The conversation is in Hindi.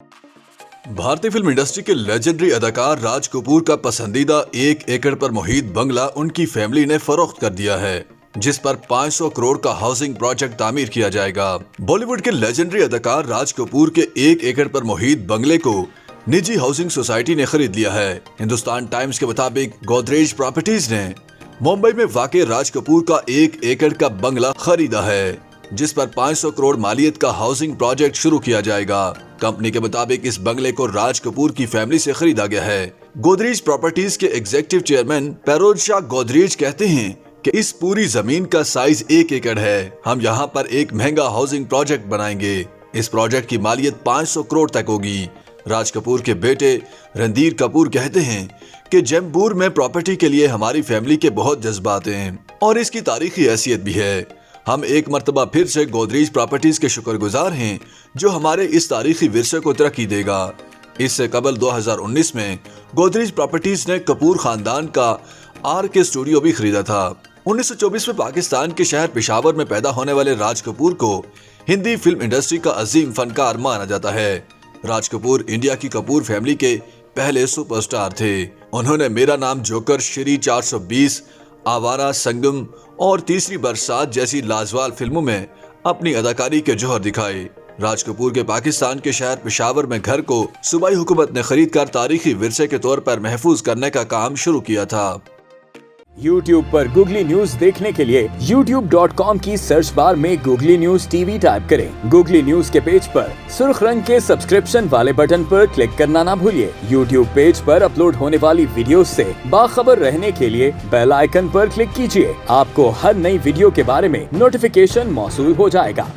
भारतीय फिल्म इंडस्ट्री के लेजेंडरी अदाकार राज कपूर का पसंदीदा 1 एकड़ पर मुहित बंगला उनकी फैमिली ने फरोख्त कर दिया है, जिस पर 500 करोड़ का हाउसिंग प्रोजेक्ट तामीर किया जाएगा। बॉलीवुड के लेजेंडरी अदाकार राज कपूर के 1 एकड़ पर मुहित बंगले को निजी हाउसिंग सोसाइटी ने खरीद लिया है। हिंदुस्तान टाइम्स के मुताबिक गोदरेज प्रॉपर्टीज ने मुंबई में वाक़ राज कपूर का 1 एकड़ का बंगला खरीदा है, जिस पर 500 करोड़ मालियत का हाउसिंग प्रोजेक्ट शुरू किया जाएगा। कंपनी के मुताबिक इस बंगले को राज कपूर की फैमिली से खरीदा गया है। गोदरेज प्रॉपर्टीज के executive chairman Peroz Shah Godrej कहते हैं कि इस पूरी जमीन का साइज 1 एकड़ है। हम यहाँ पर एक महंगा हाउसिंग प्रोजेक्ट बनाएंगे। इस प्रोजेक्ट की मालियत 500 करोड़ तक होगी। राज कपूर के बेटे रणधीर कपूर कहते हैं कि जयपुर में प्रॉपर्टी के लिए हमारी फैमिली के बहुत जज्बात हैं और इसकी तारीखी हैसियत भी है। हम एक मर्तबा फिर से गोदरेज प्रॉपर्टीज के शुक्रगुजार हैं, जो हमारे इस तारीखी विरसे को तरक्की देगा। इससे कबल 2019 में गोदरेज प्रॉपर्टीज ने कपूर खानदान का RK स्टूडियो भी खरीदा था। 1924 में पाकिस्तान के शहर पेशावर में पैदा होने वाले राज कपूर को हिंदी फिल्म इंडस्ट्री का अजीम फनकार माना जाता है। राज कपूर इंडिया की कपूर फैमिली के पहले सुपरस्टार थे। उन्होंने मेरा नाम जोकर, श्री 420, आवारा, संगम और तीसरी बरसात जैसी लाजवाब फिल्मों में अपनी अदाकारी के जौहर दिखाए। राज कपूर के पाकिस्तान के शहर पेशावर में घर को सूबाई हुकूमत ने खरीद कर तारीखी विरसे के तौर पर महफूज करने का काम शुरू किया था। YouTube पर गूगली न्यूज देखने के लिए youtube.com की सर्च बार में गूगली न्यूज TV टाइप करें। गूगली न्यूज के पेज पर सुर्ख रंग के सब्सक्रिप्शन वाले बटन पर क्लिक करना ना भूलिए। YouTube पेज पर अपलोड होने वाली वीडियो से बाखबर रहने के लिए बेल आइकन पर क्लिक कीजिए। आपको हर नई वीडियो के बारे में नोटिफिकेशन मौसूल हो जाएगा।